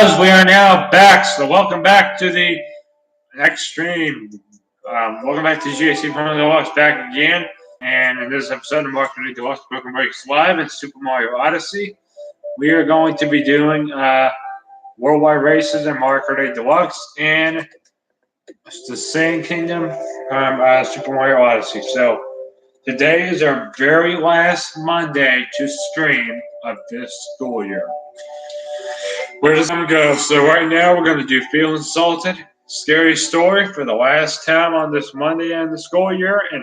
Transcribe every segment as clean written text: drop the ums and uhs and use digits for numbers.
Buzz, we are now back. So welcome back to the next stream. Welcome back to GAC from Deluxe back again. And in this episode of Mario Deluxe Broken Breaks Live and Super Mario Odyssey, we are going to be doing Worldwide Races and Mario Kart Deluxe and the Sand Kingdom Super Mario Odyssey. So today is our very last Monday to stream of this school year. Where does it go? So right now we're going to do Feel Insulted, Scary Story for the last time on this Monday in the school year, and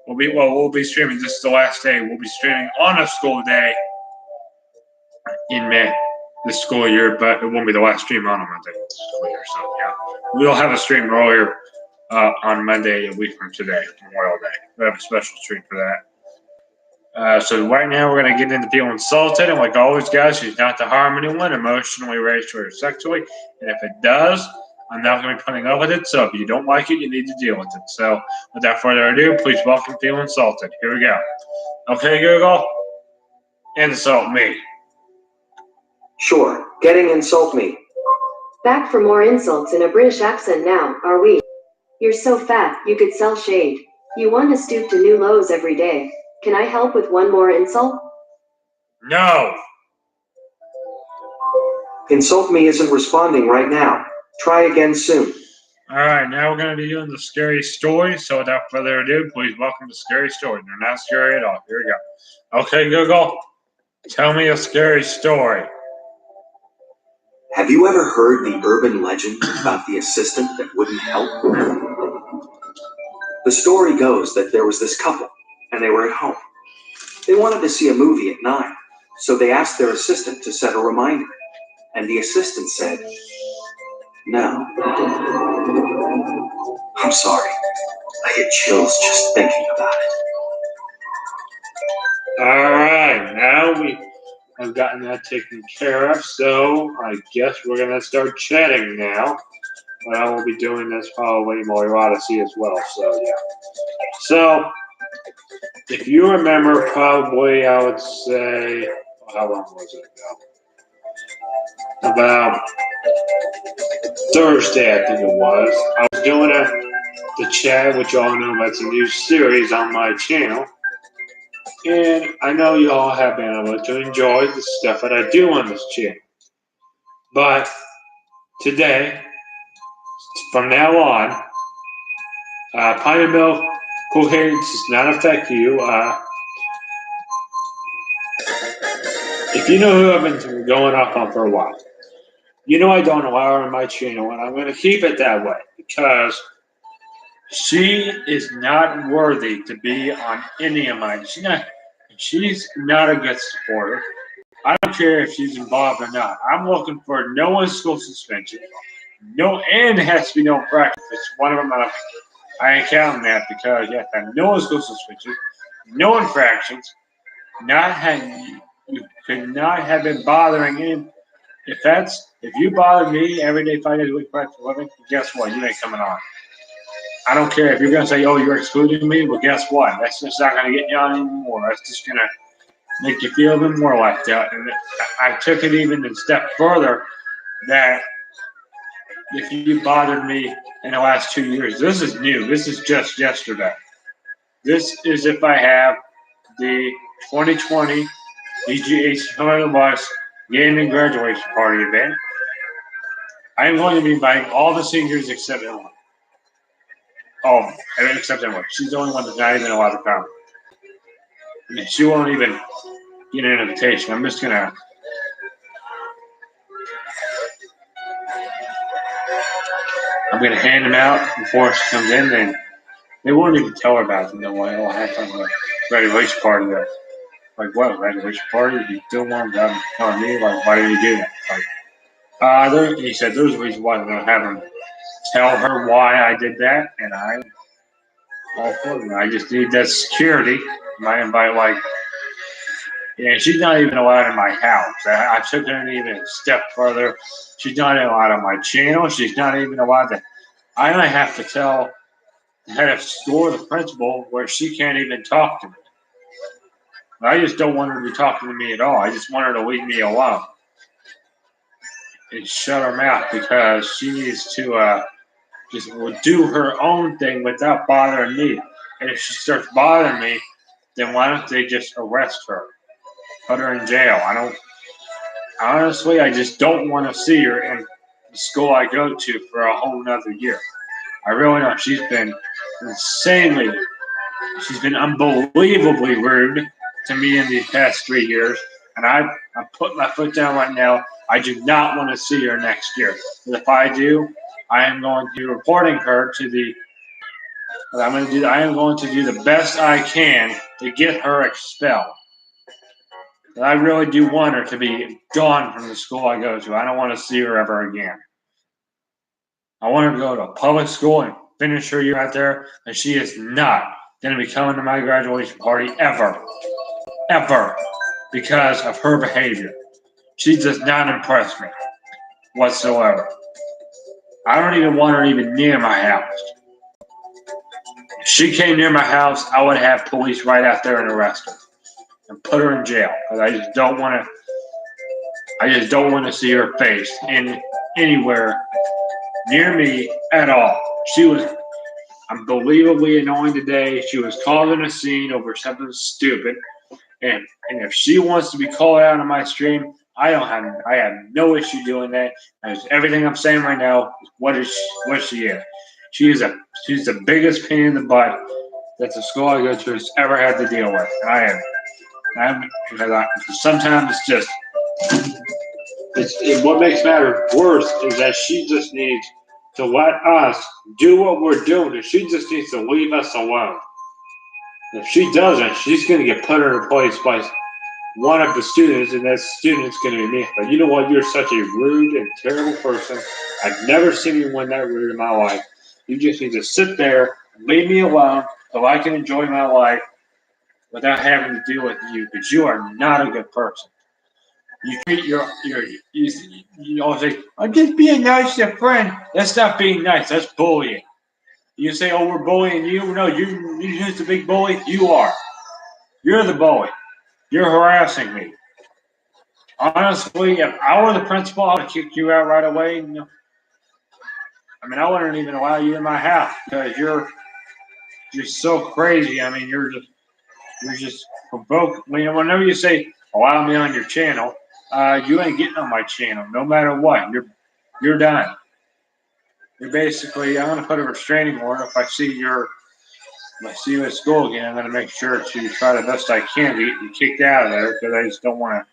we'll be streaming. This is the last day. We'll be streaming on a school day in May this school year, but it won't be the last stream on a Monday this school year. So yeah, we'll have a stream earlier on Monday a week from today, Memorial Day. We have a special stream for that. So right now we're going to get into Feel Insulted, and like always, guys, she's not to harm anyone, emotionally, racially, or sexually, and if it does, I'm not going to be putting up with it, so if you don't like it, you need to deal with it. So without further ado, please welcome Feel Insulted. Here we go. Okay, Google, insult me. Sure, getting insult me. Back for more insults in a British accent now, are we? You're so fat, you could sell shade. You want to stoop to new lows every day. Can I help with one more insult? No. Insult me isn't responding right now. Try again soon. All right, now we're going to be doing the Scary Story. So without further ado, please welcome to Scary Story. They're not scary at all. Here we go. Okay, Google, tell me a scary story. Have you ever heard the urban legend about the assistant that wouldn't help? The story goes that there was this couple, and they were at home. They wanted to see a movie at 9, so they asked their assistant to set a reminder, and the assistant said, "No. I'm sorry. I get chills just thinking about it." All right, now we have gotten that taken care of, so I guess we're going to start chatting now. But I will be doing this probably Mario Odyssey as well, so yeah. So, if you remember, probably I would say, how long was it ago? About Thursday, I think it was. I was doing the chat, which y'all know that's a new series on my channel. And I know y'all have been able to enjoy the stuff that I do on this channel. But today, from now on, Pine Milk coherence does not affect you. If you know who I've been going off on for a while, you know I don't allow her on my channel, and I'm going to keep it that way because she is not worthy to be on any of mine. She's not a good supporter. I don't care if she's involved or not. I'm looking for no school suspension. And it has to be no practice. It's one of them. I ain't counting that because you have to have no school suspension, no infractions, you could not have been bothering him. If you bother me every day, 5 days a week, practice for a living, guess what? You ain't coming on. I don't care if you're going to say, oh, you're excluding me. Well, guess what? That's just not going to get you on anymore. That's just going to make you feel even more like that. And I took it even a step further that if you bothered me in the last 2 years, this is new. This is just yesterday. This is if I have the 2020 DGH Deluxe Gaming Graduation Party event. I am going to be inviting all the seniors except Emily. Oh, except Emily. She's the only one that's not even allowed to come. And she won't even get an invitation. I'm just going to... I'm going to hand them out before she comes in, and they won't even tell her about it. No, I don't have some graduation party there. Like, what, graduation party? You still want them telling me, like, why did you do that? Like, he said there's a reason why I'm going to have him tell her why I did that, and I'm all for it. I just need that security. I invite, like, yeah, she's not even allowed in my house. I took her even a step further. She's not even allowed on my channel. She's not even allowed to. I only have to tell the head of school, the principal, where she can't even talk to me. I just don't want her to be talking to me at all. I just want her to leave me alone. and shut her mouth because she needs to just do her own thing without bothering me. And if she starts bothering me, then why don't they just arrest her, put her in jail? I just don't want to see her in the school I go to for a whole nother year. I really don't. She's been unbelievably rude to me in these past 3 years. And I'm putting my foot down right now. I do not want to see her next year. But if I do, I am going to be reporting her to the. I am going to do the best I can to get her expelled. But I really do want her to be gone from the school I go to. I don't want to see her ever again. I want her to go to a public school and finish her year out there, and she is not going to be coming to my graduation party ever, because of her behavior. She does not impress me whatsoever. I don't even want her even near my house. If she came near my house, I would have police right out there and arrest her and put her in jail because I just don't want to see her face anywhere near me at all. She was unbelievably annoying today. She was causing a scene over something stupid. And if she wants to be called out on my stream, I have no issue doing that. Because everything I'm saying right now is what she is. She's the biggest pain in the butt that the school I go to has ever had to deal with. And sometimes what makes matters worse is that she just needs to let us do what we're doing, and she just needs to leave us alone. If she doesn't, she's going to get put in her place by one of the students, and that student's going to be me. But you know what? You're such a rude and terrible person. I've never seen anyone that rude in my life. You just need to sit there and leave me alone so I can enjoy my life without having to deal with you, because you are not a good person. You treat you always say, I'm just being nice to a friend. That's not being nice. That's bullying. You say, oh, we're bullying you. No, who's the big bully? You are. You're the bully. You're harassing me. Honestly, if I were the principal, I would kick you out right away. I wouldn't even allow you in my house because you're so crazy. You're just provoking. Whenever you say, allow me on your channel, you ain't getting on my channel, no matter what. You're done. You're basically, I'm gonna put a restraining order if I see you at school again. I'm gonna make sure to try the best I can to get you kicked out of there because I just don't want to.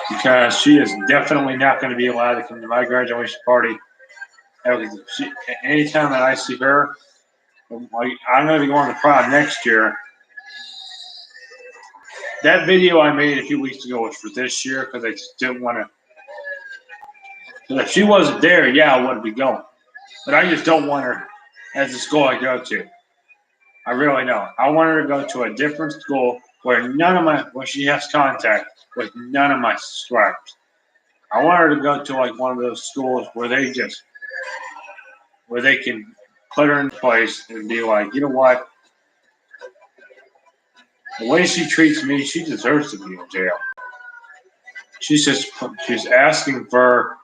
Because she is definitely not going to be allowed to come to my graduation party. Anytime that I see her, I'm going to be going to prom next year. That video I made a few weeks ago was for this year because I just didn't want to. If she wasn't there, I wouldn't be going. But I just don't want her at the school I go to. I really don't. I want her to go to a different school where she has contact with none of my subscribers. I want her to go to one of those schools where they can put her in place and be like, you know what? The way she treats me, she deserves to be in jail. She's asking for.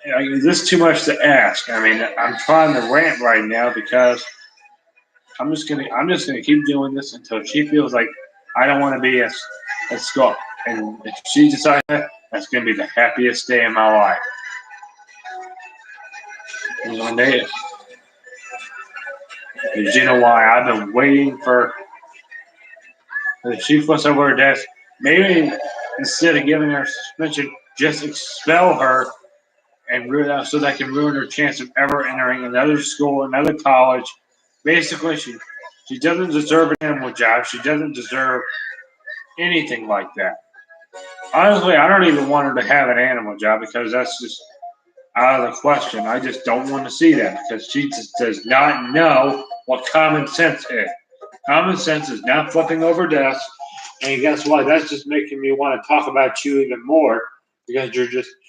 Is this too much to ask? I'm trying to rant right now because I'm just gonna keep doing this until she feels like I don't want to be at school. And if she decides that's gonna be the happiest day of my life. And because you know why? I've been waiting for the chief flips over her desk. Maybe instead of giving her suspension, just expel her and so that can ruin her chance of ever entering another school, another college. Basically, she doesn't deserve an animal job. She doesn't deserve anything like that. Honestly, I don't even want her to have an animal job because that's just out of the question. I just don't want to see that because she just does not know what common sense is. Common sense is not flipping over desks. And guess what? That's just making me want to talk about you even more because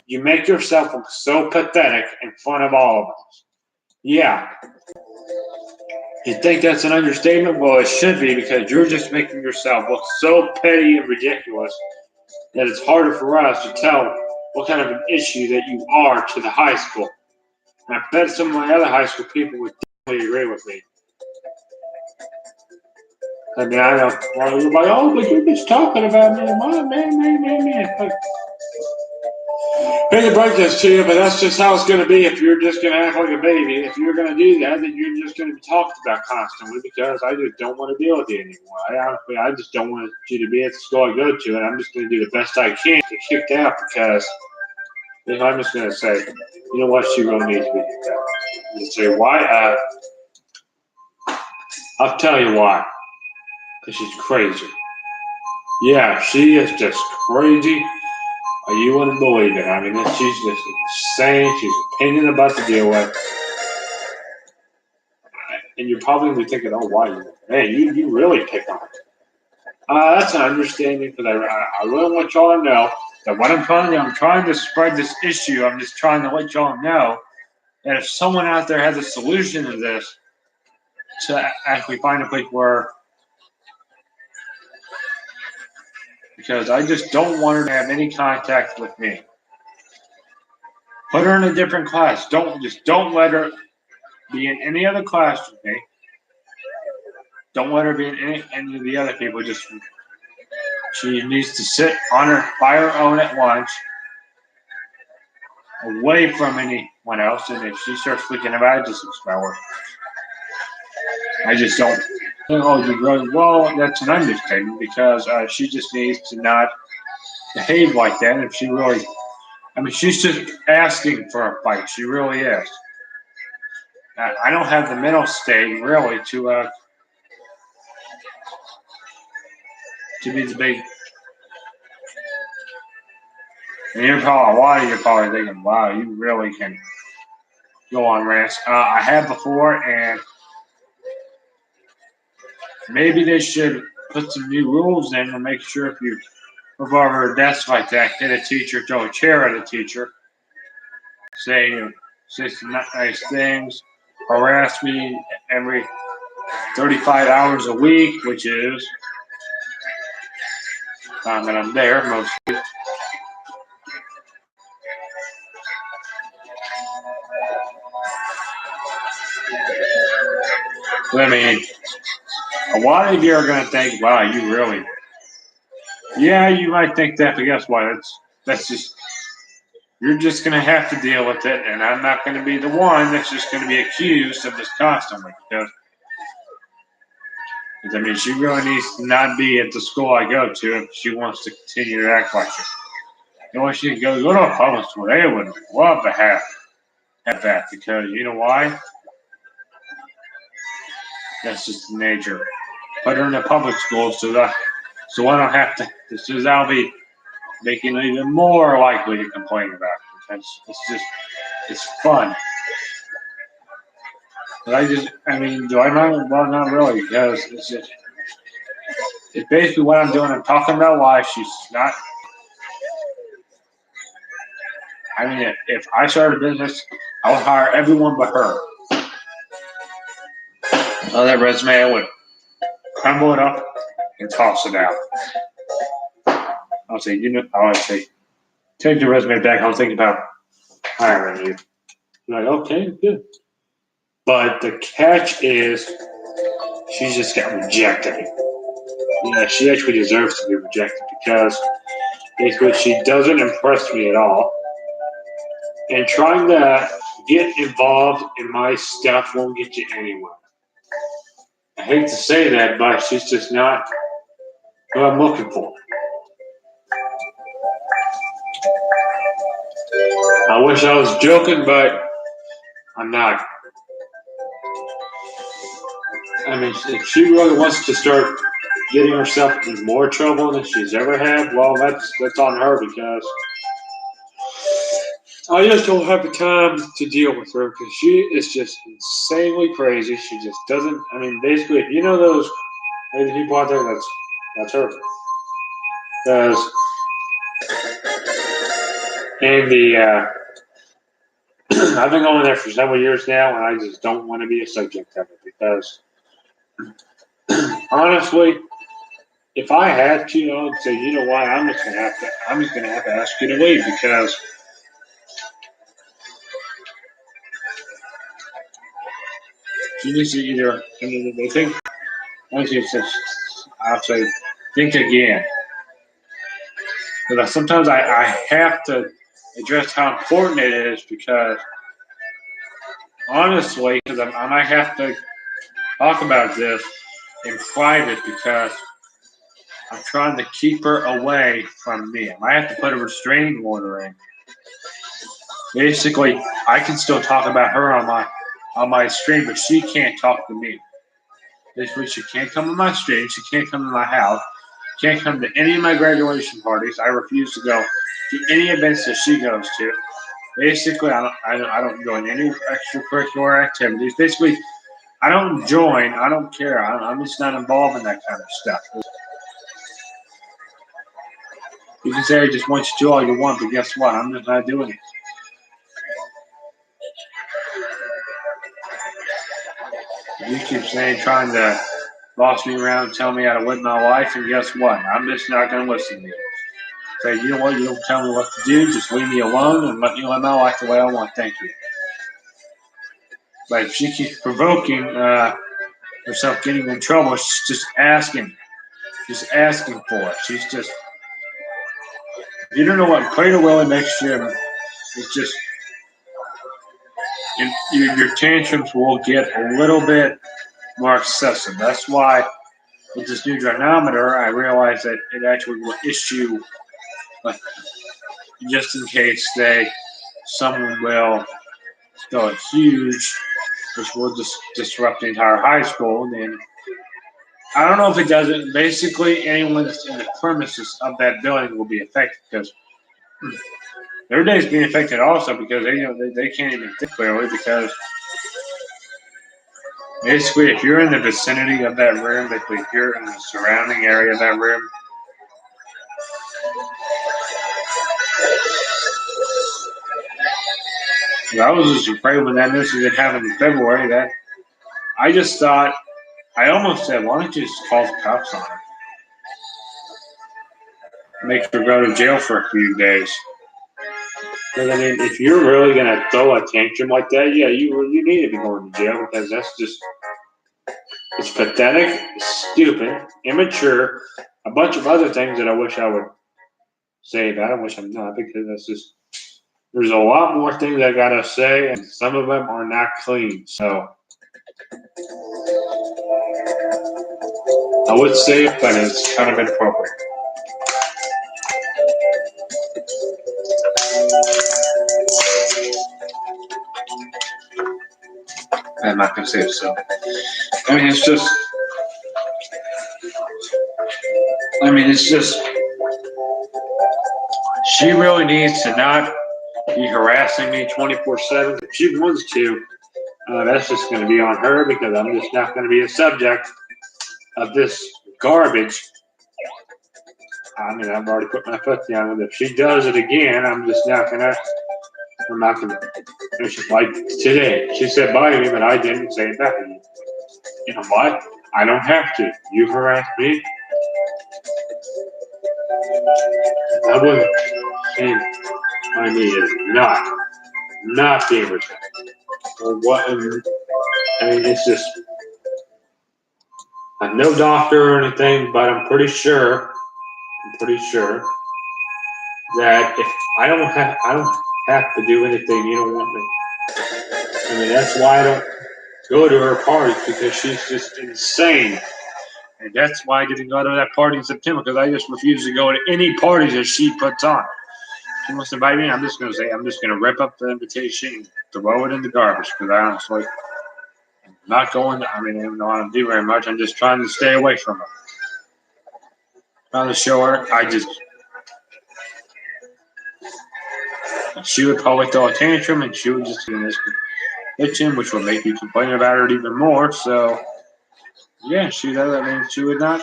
you make yourself look so pathetic in front of all of us. Yeah. You think that's an understatement? Well, it should be, because you're just making yourself look so petty and ridiculous that it's harder for us to tell what kind of an issue that you are to the high school. And I bet some of my other high school people would definitely agree with me. I mean, I know, well, you're like, oh, but you're just talking about me, man. But hate to break this to you, but that's just how it's going to be if you're just going to act like a baby. If you're going to do that, then you're just going to be talked about constantly, because I just don't want to deal with you anymore. I just don't want you to be at the school I go to, and I'm just going to do the best I can to get kicked out, because if I'm just going to say, you know what, she really needs to be kicked out. You say, why? I'll tell you why. Because she's crazy. Yeah, she is just crazy. You wouldn't believe it. I mean, she's just insane. She's a pain in the butt to deal with. And you're probably thinking, oh, why? Man, you really pick on her. That's an understanding, because I really want y'all to know that what I'm trying to spread this issue. I'm just trying to let y'all know that if someone out there has a solution to this, to actually find a place where, because I just don't want her to have any contact with me. Put her in a different class. Don't let her be in any other class with me. Don't let her be in any of the other people. She needs to sit by her own at lunch, away from anyone else. And if she starts freaking about it, just expel her. I just don't. Oh, you go, well, that's an understatement, because she just needs to not behave like that. And if she really, I mean, she's just asking for a fight. She really is. I don't have the mental state really to be the big. And you're probably thinking, wow, you really can go on rants. I have before, and maybe they should put some new rules in to make sure if you move over a desk like that, hit a teacher, throw a chair at a teacher, say some nice things, harass me every 35 hours a week, which is time that I'm there mostly. I mean, a lot of you are going to think, wow, you really. Yeah, you might think that, but guess what? That's just, you're just going to have to deal with it, and I'm not going to be the one that's just going to be accused of this constantly, because I mean, she really needs to not be at the school I go to if she wants to continue to act like it. You know, she can go to a public school. They would love to have that, because you know why? That's just the nature. Put her in a public school so I don't have to. I'll be making it even more likely to complain about it. It's fun. But I mean, do I not? Well, not really, because it's basically what I'm doing. I'm talking about why she's not. I mean, if I started a business, I would hire everyone but her. Oh, that resume, I would crumble it up and toss it out. I'll say, take the resume back. I was thinking about hiring you. You're like, okay, good. But the catch is, she just got rejected. Yeah, she actually deserves to be rejected, because basically she doesn't impress me at all. And trying to get involved in my stuff won't get you anywhere. I hate to say that, but she's just not what I'm looking for. I wish I was joking, but I'm not. I mean, if she really wants to start getting herself in more trouble than she's ever had, well, that's on her, because I just don't have the time to deal with her, because she is just insanely crazy. She just doesn't. I mean, basically, if you know those people out there, that's her. Because in the I've been going there for several years now, and I just don't want to be a subject of it, because honestly, if I had to, I would say, you know what, I'm just gonna have to ask you to leave because she needs to either. I mean, they think once you just, I'll say, think again. But sometimes I have to address how important it is because honestly, because I might have to talk about this in private because I'm trying to keep her away from me. I might have to put a restraining order in. Basically, I can still talk about her on my stream, but she can't talk to me. Basically, she can't come to my stream. She can't come to my house. Can't come to any of my graduation parties. I refuse to go to any events that she goes to. Basically, I don't join any extracurricular activities. Basically, I don't join. I don't care. I'm just not involved in that kind of stuff. You can say I just want you to do all you want, but guess what? I'm just not doing it. You keep saying, trying to boss me around and tell me how to live my life, and guess what? I'm just not going to listen to you. Say, you know what? You don't tell me what to do. Just leave me alone and let me live my life the way I want. Thank you. But if she keeps provoking herself, getting in trouble, she's just asking for it. She's just. You don't know what Cradle Willie makes you. It's just. Your tantrums will get a little bit more excessive. That's why with this new dynamometer, I realized that it actually will issue, like, just in case someone will go huge, which will just disrupt the entire high school. And then I don't know if it does it. Basically, anyone that's in the premises of that building will be affected because their day is being affected also because they can't even think clearly because basically if you're in the vicinity of that room, basically if you're in the surrounding area of that room, I was just afraid when that incident happened in February that I just thought, I almost said, why don't you just call the cops on her? Make her go to jail for a few days. Because, I mean, if you're really going to throw a tantrum like that, yeah, you need to be going to jail because that's just, it's pathetic, stupid, immature, a bunch of other things that I wish I would say about it. I wish I'm not because that's just, there's a lot more things I got to say, and some of them are not clean. So I would say it, but it's kind of inappropriate. I'm not going to say it, so. I mean, it's just, she really needs to not be harassing me 24/7. If she wants to, that's just going to be on her because I'm just not going to be a subject of this garbage. I mean, I've already put my foot down. If she does it again, I'm not going to. Like today, she said bye to me, but I didn't say it back to you. You know what? I don't have to. You harass me. I wasn't saying my knee is not being respected. Or what? I mean, it's just. I'm no doctor or anything, but I'm pretty sure that if I don't have to do anything you don't want me. I mean, that's why I don't go to her parties because she's just insane. And that's why I didn't go to that party in September because I just refuse to go to any parties that she puts on. She wants to invite me. I'm just going to rip up the invitation and throw it in the garbage because I honestly am not going. I mean, I don't know how to do very much. I'm just trying to stay away from her. Trying to show her. She would probably throw a tantrum and she would just be in this kitchen, which would make me complain about her even more. So, yeah, she would not.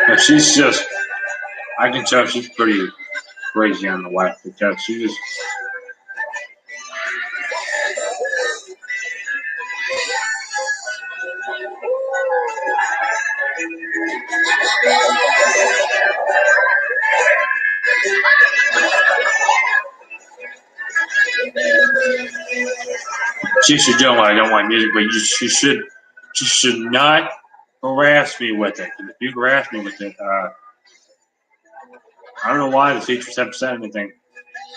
But she's just, I can tell she's pretty crazy on the wife because she just, She should know I don't want music, but she should not harass me with it. And if you harass me with it, I don't know why the teachers haven't said anything.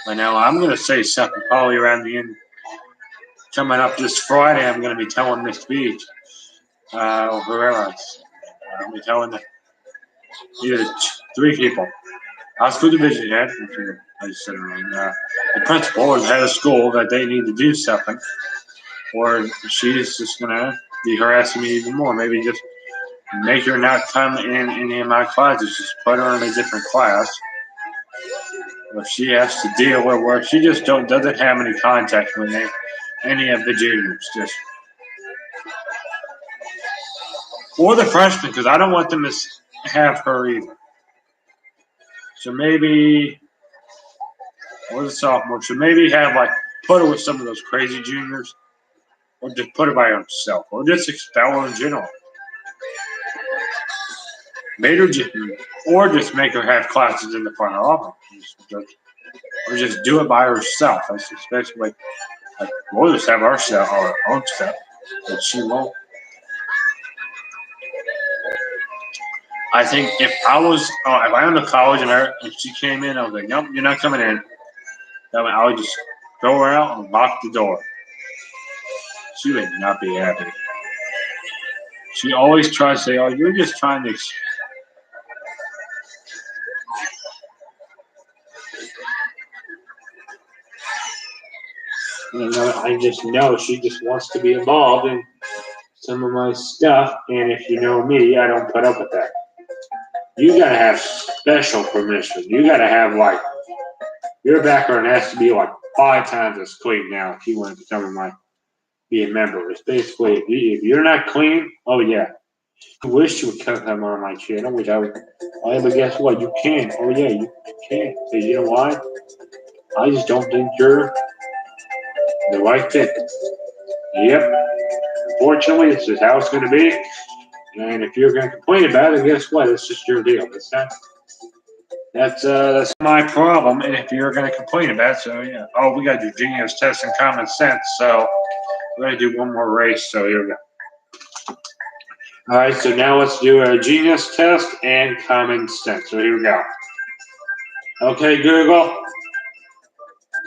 But now I'm going to say something probably around the end. Coming up this Friday, I'm going to be telling Miss Beach, or whoever else. I'll be telling either 3 people. Our school division head, I just said it wrong, the principal or the head of school that they need to do something, or she's just going to be harassing me even more. Maybe just make her not come in any of my classes, just put her in a different class. If she has to deal with work, she just doesn't have any contact with any of the juniors, just or the freshmen, because I don't want them to have her either. So maybe, or the sophomore, so maybe have put her with some of those crazy juniors, or just put her by herself, or just expel her in general. Or just make her have classes in the front office, or just do it by herself. That's especially we'll just have our own stuff, but she won't. I think if I went to college and she came in, I was like, nope, you're not coming in. I would just throw her out and lock the door. She would not be happy. She always tries to say, oh, you're just trying to. I just know she just wants to be involved in some of my stuff, and if you know me, I don't put up with that. You gotta have special permission. You gotta have your background has to be 5 times as clean now if you want to become be a member. It's basically if you're not clean, oh yeah. I wish you would come on my channel, which I would. Oh yeah, but guess what? You can. Oh yeah, you can. Because you know why? I just don't think you're the right fit. Yep. Unfortunately, this is how it's going to be. And if you're going to complain about it, guess what? It's just your deal. That's my problem. And if you're going to complain about it, so yeah. Oh, we got to do genius test and common sense. So we're going to do one more race. So here we go. All right. So now let's do a genius test and common sense. So here we go. Okay, Google.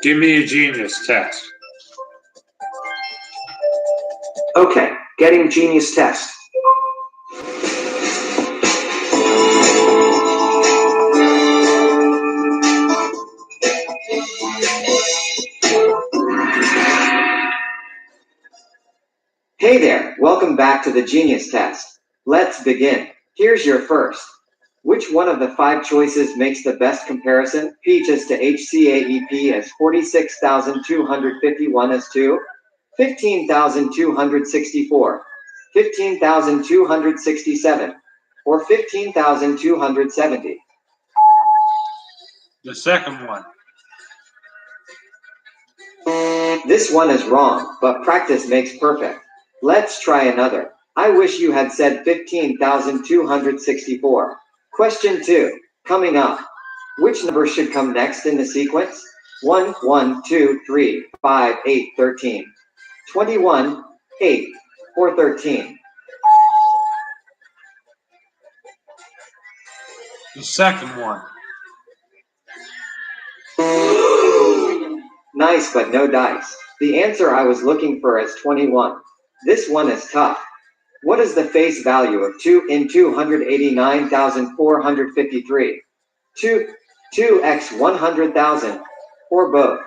Give me a genius test. Okay, getting genius test. Hey there, welcome back to the genius test. Let's begin. Here's your first. Which one of the 5 choices makes the best comparison? Peaches to HCAEP as 46,251 as 2, 15,264, 15,267, or 15,270? The second one. This one is wrong, but practice makes perfect. Let's try another. I wish you had said 15,264. Question 2, coming up. Which number should come next in the sequence? 1, 1, 2, 3, 5, 8, 13. 21, 8, or 13? The second one. Nice, but no dice. The answer I was looking for is 21. This one is tough. What is the face value of 2 in 289,453? 2x 100,000, or both?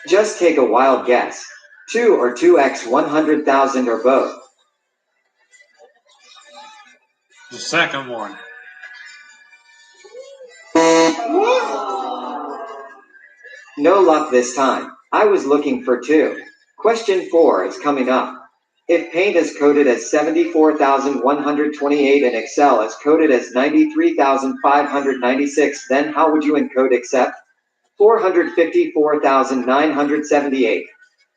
Just take a wild guess. 2 or 2x 100,000 or both? The second one. No luck this time. I was looking for 2. Question 4 is coming up. If Paint is coded as 74,128 and Excel is coded as 93,596, then how would you encode accept? 454,978,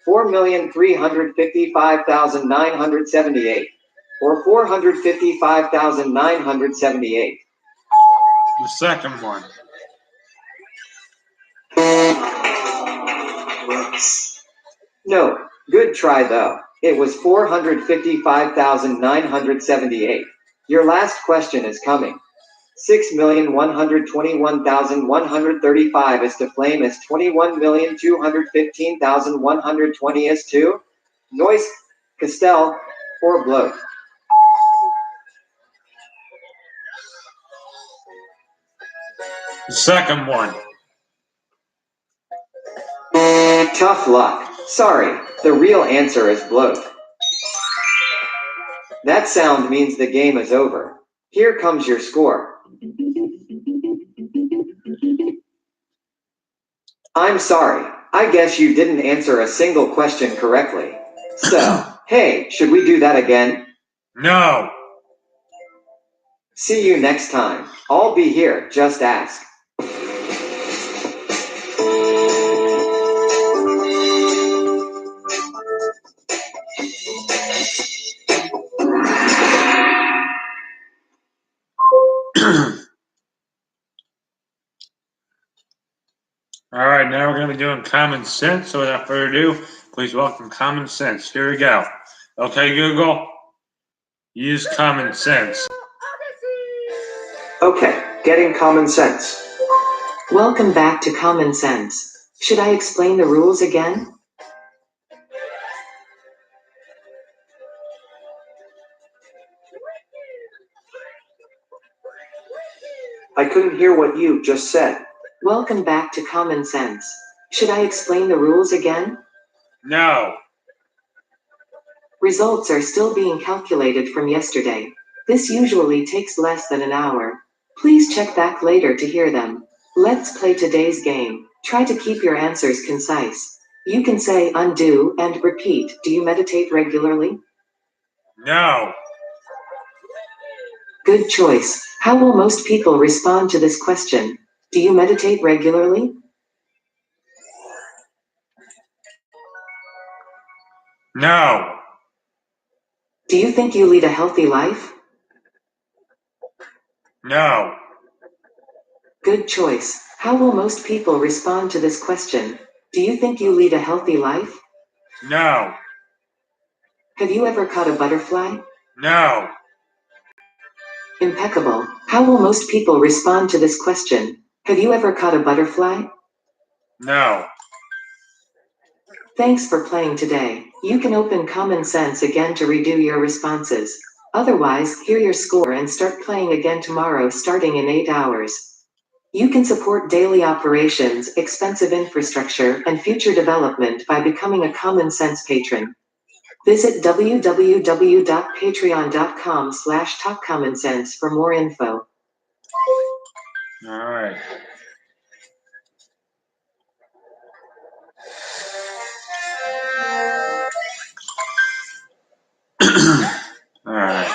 4,355,978, or 455,978? The second one. No, good try though. It was 455,978. Your last question is coming. 6,121,135 is to flame is 21,215,120 is to Noise, Castell, or Bloat. The second one. Tough luck. Sorry, the real answer is Bloat. That sound means the game is over. Here comes your score. I'm sorry, I guess you didn't answer a single question correctly. So, hey, should we do that again? No. See you next time. I'll be here, just ask. All right, now we're going to be doing Common Sense. So without further ado, please welcome Common Sense. Here we go. Okay, Google, use Common Sense. Okay, getting common sense. Welcome back to Common Sense. Should I explain the rules again? I couldn't hear what you just said. Welcome back to Common Sense. Should I explain the rules again? No. Results are still being calculated from yesterday. This usually takes less than an hour. Please check back later to hear them. Let's play today's game. Try to keep your answers concise. You can say undo and repeat. Do you meditate regularly? No. Good choice. How will most people respond to this question? Do you meditate regularly? No. Do you think you lead a healthy life? No. Good choice. How will most people respond to this question? Do you think you lead a healthy life? No. Have you ever caught a butterfly? No. Impeccable. How will most people respond to this question? Have you ever caught a butterfly? No. Thanks for playing today. You can open Common Sense again to redo your responses. Otherwise, hear your score and start playing again tomorrow starting in 8 hours. You can support daily operations, expensive infrastructure, and future development by becoming a Common Sense patron. Visit www.patreon.com/talkcommonsense for more info. All right. All right.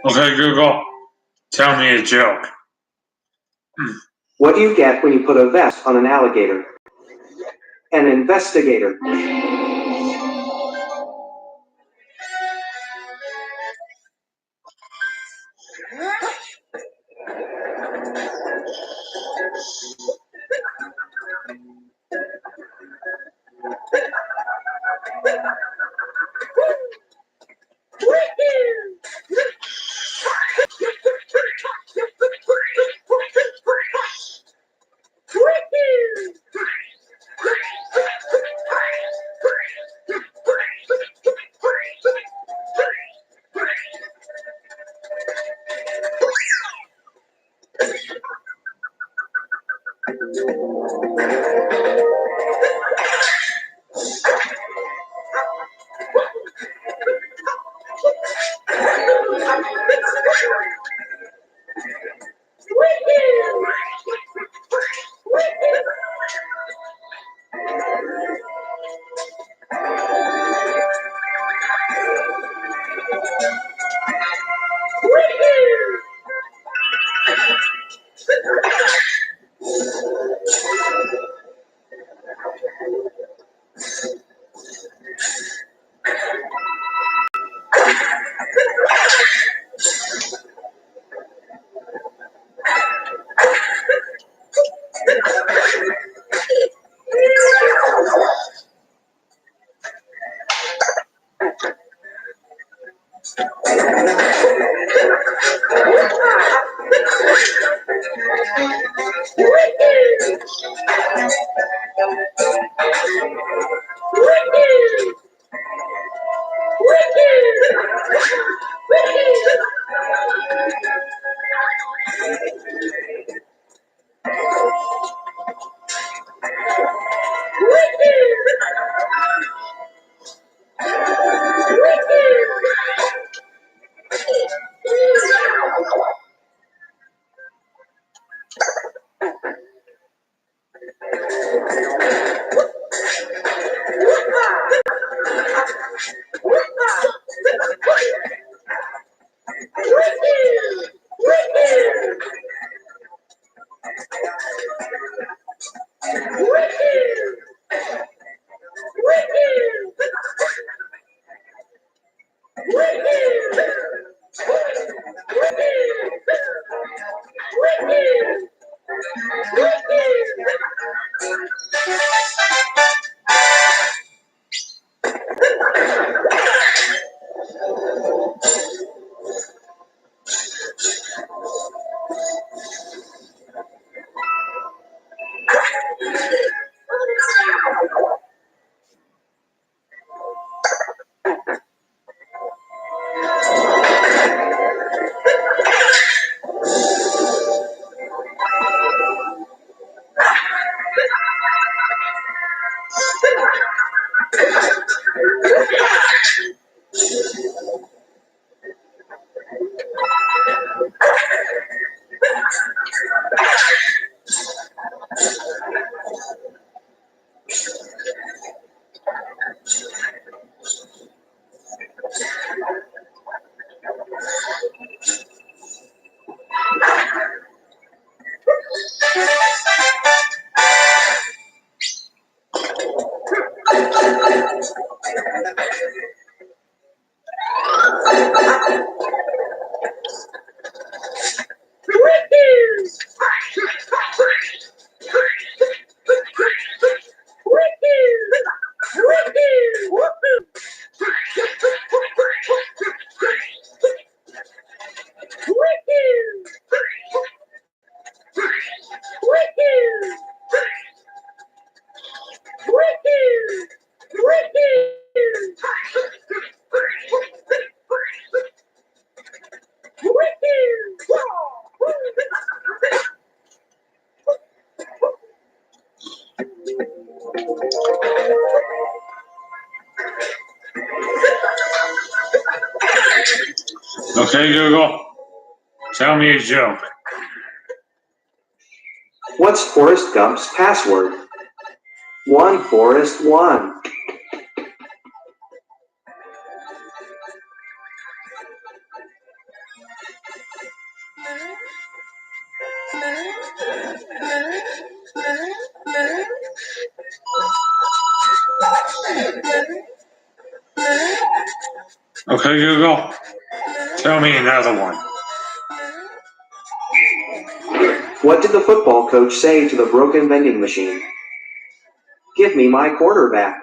Okay, Google, Tell me a joke. What do you get when you put a vest on an alligator? An investigator. Okay, Google. Tell me a joke. What's Forrest Gump's password? One Forrest one. Okay, Google, tell me another one. What did the football coach say to the broken vending machine? Give me my quarterback.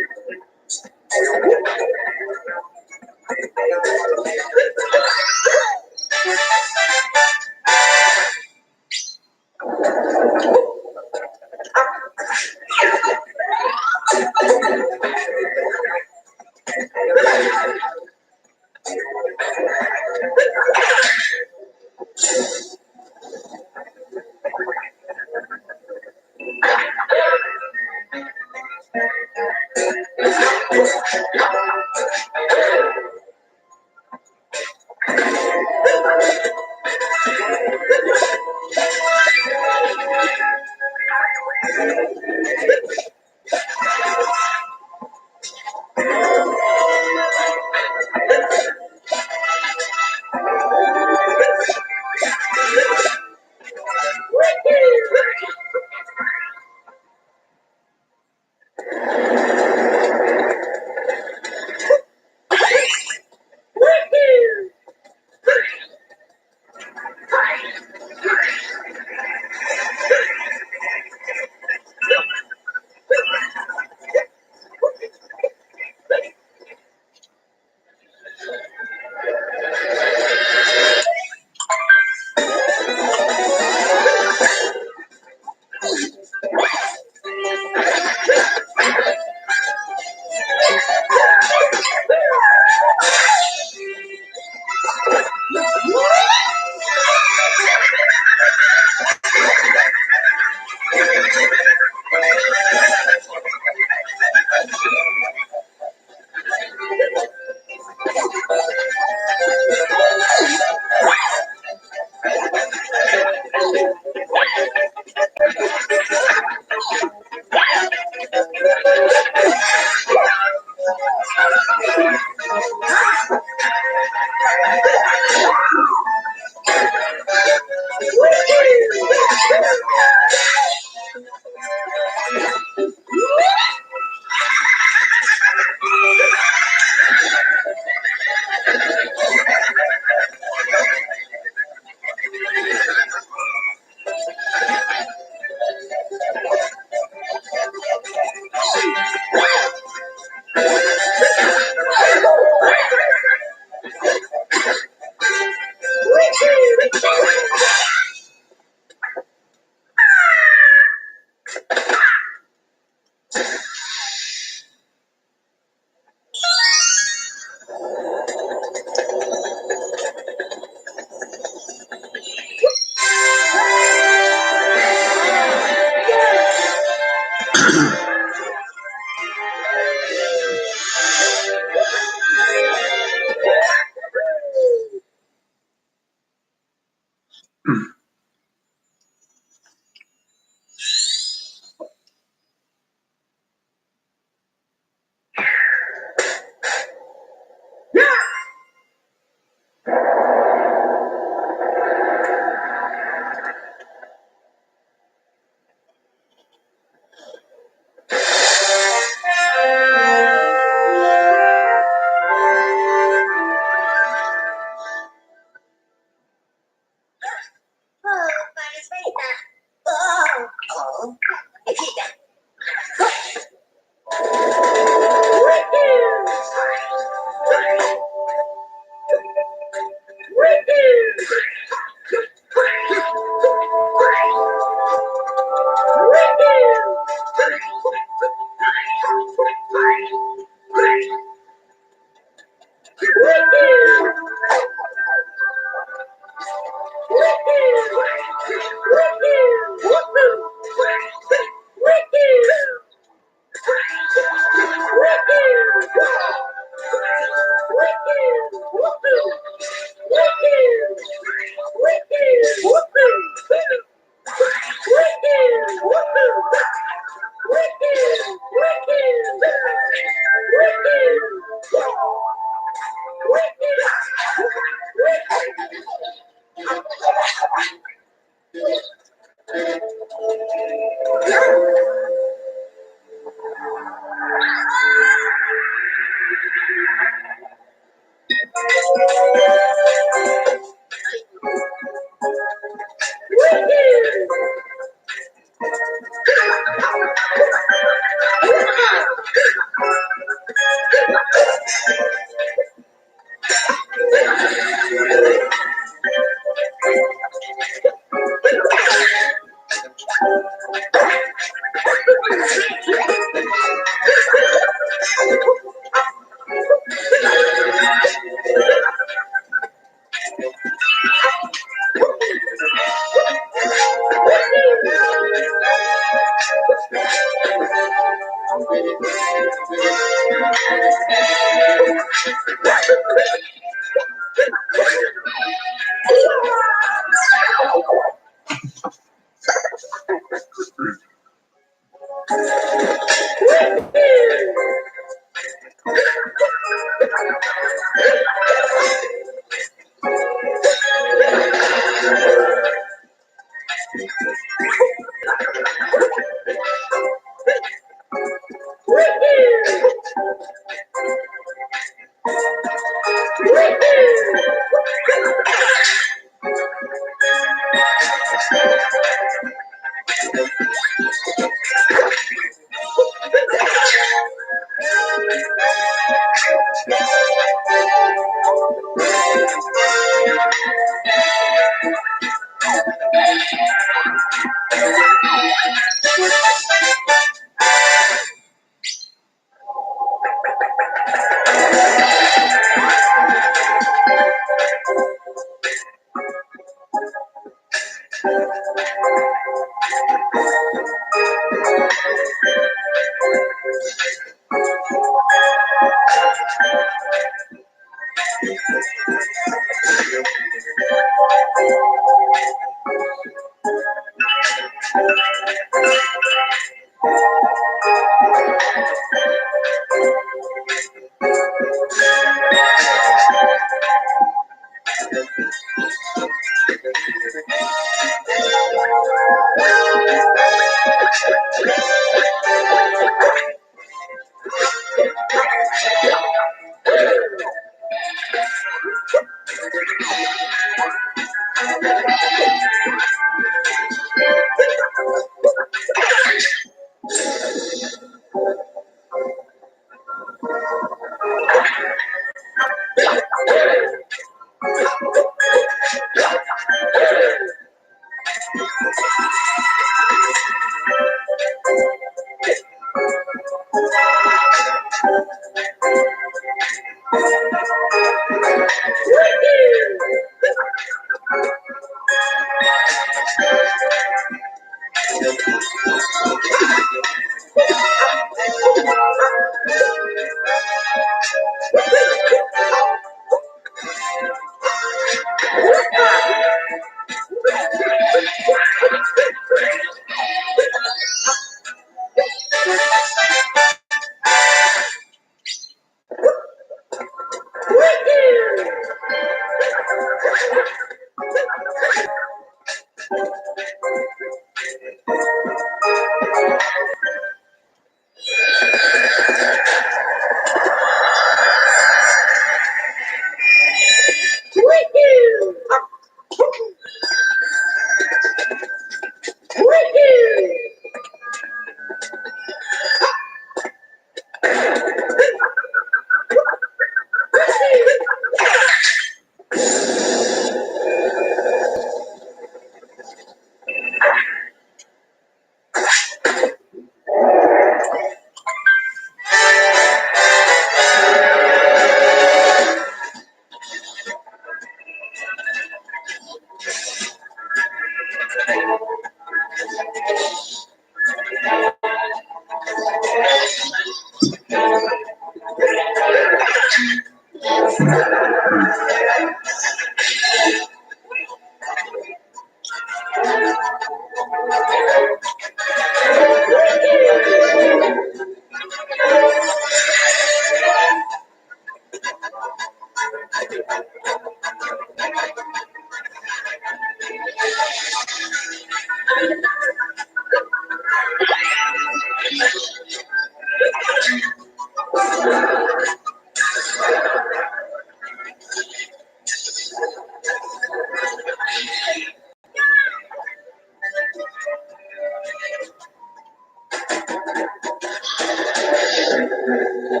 I'm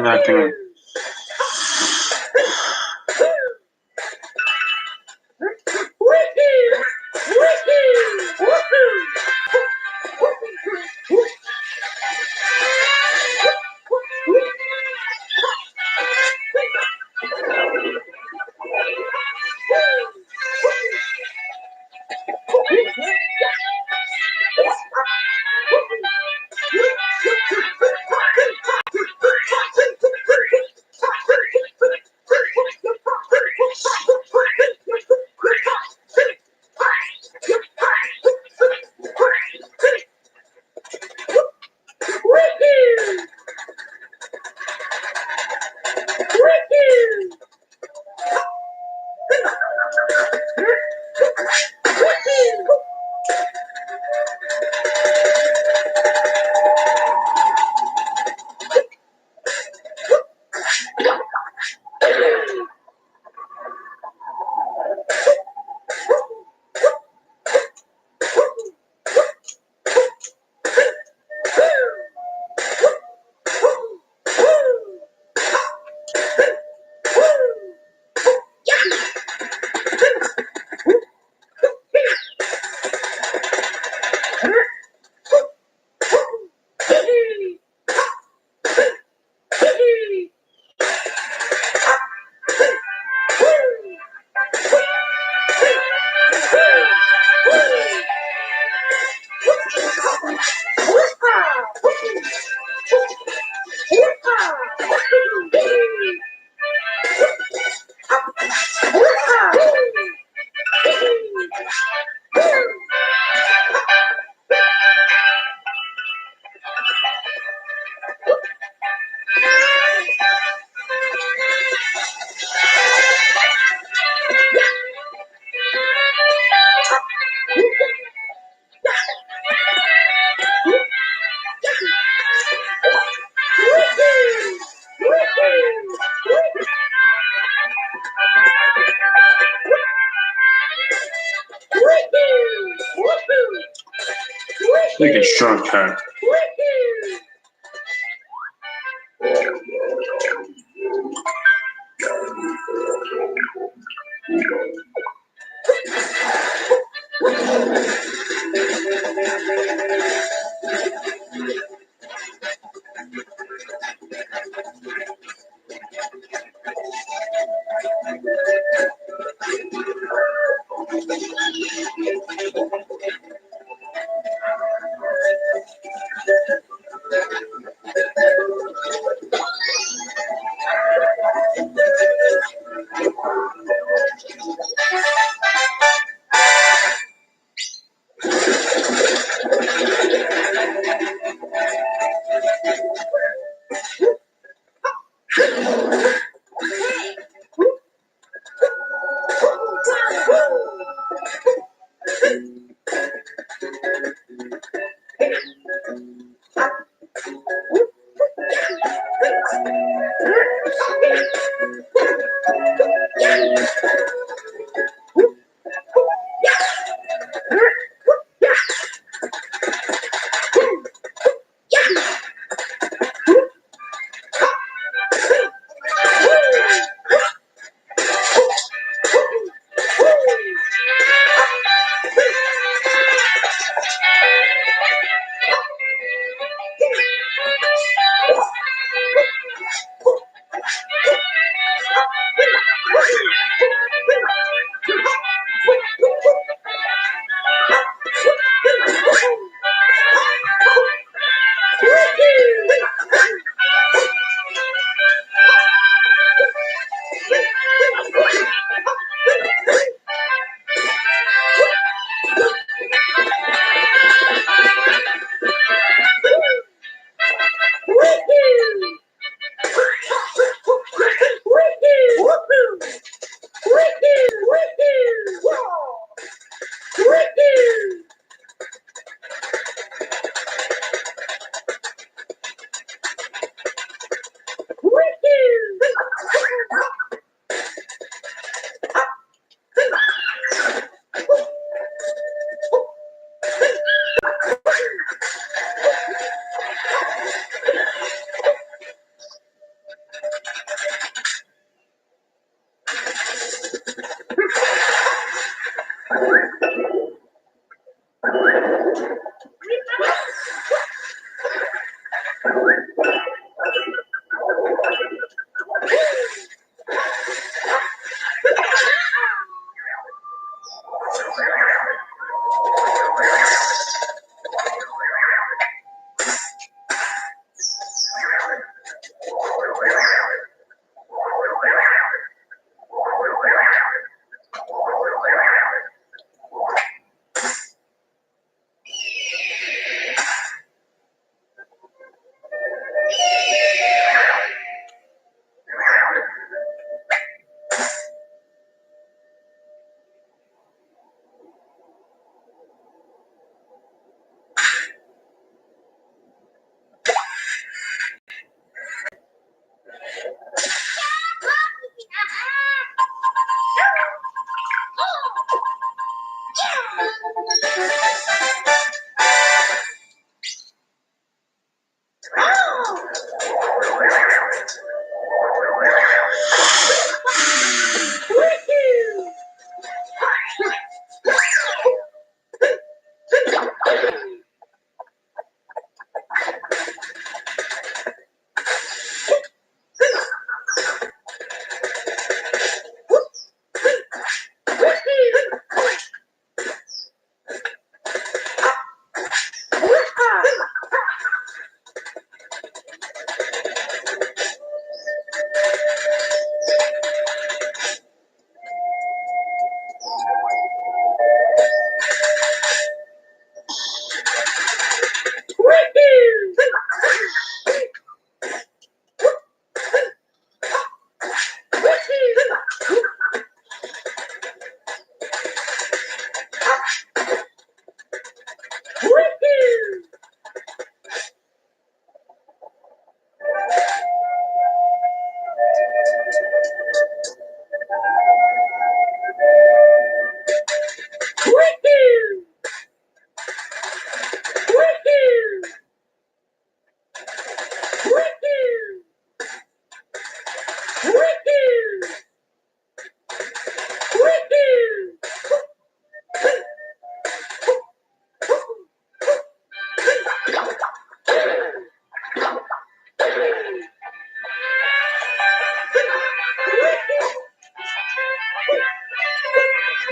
not gonna. Like a shortcut.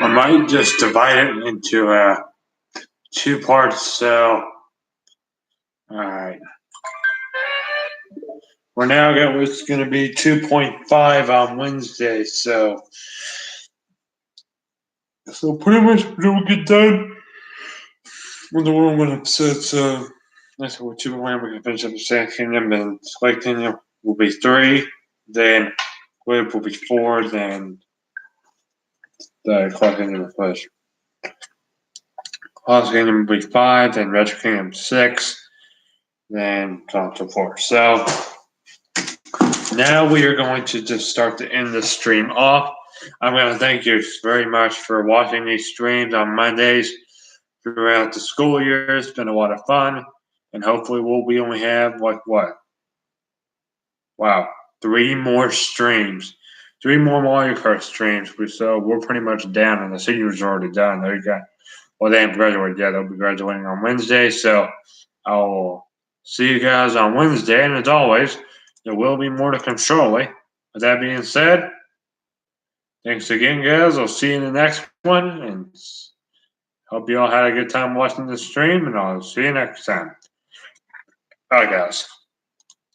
I might just divide it into two parts. So, all right. We're now going. It's going to be 2.5 on Wednesday. So pretty much we'll get done with the World 1 episode. So that's what 2.1. We're going to finish up the Second Kingdom, and Select Kingdom will be 3. Then Wave will be 4. Then the Clock Kingdom will finish. Lost Kingdom will be 5, then Retro Kingdom 6, then so on and so forth. So Now we are going to just start to end this stream off. I'm going to thank you very much for watching these streams on Mondays throughout the school year. It's been a lot of fun, and hopefully we only have like what? Wow, 3 more streams. 3 more Mario Kart streams. So we're pretty much down, and the seniors are already done. They haven't graduated yet. They'll be graduating on Wednesday. So I'll see you guys on Wednesday. And as always, there will be more to come shortly. With that being said, thanks again, guys. I'll see you in the next one. And hope you all had a good time watching the stream. And I'll see you next time. Bye, guys.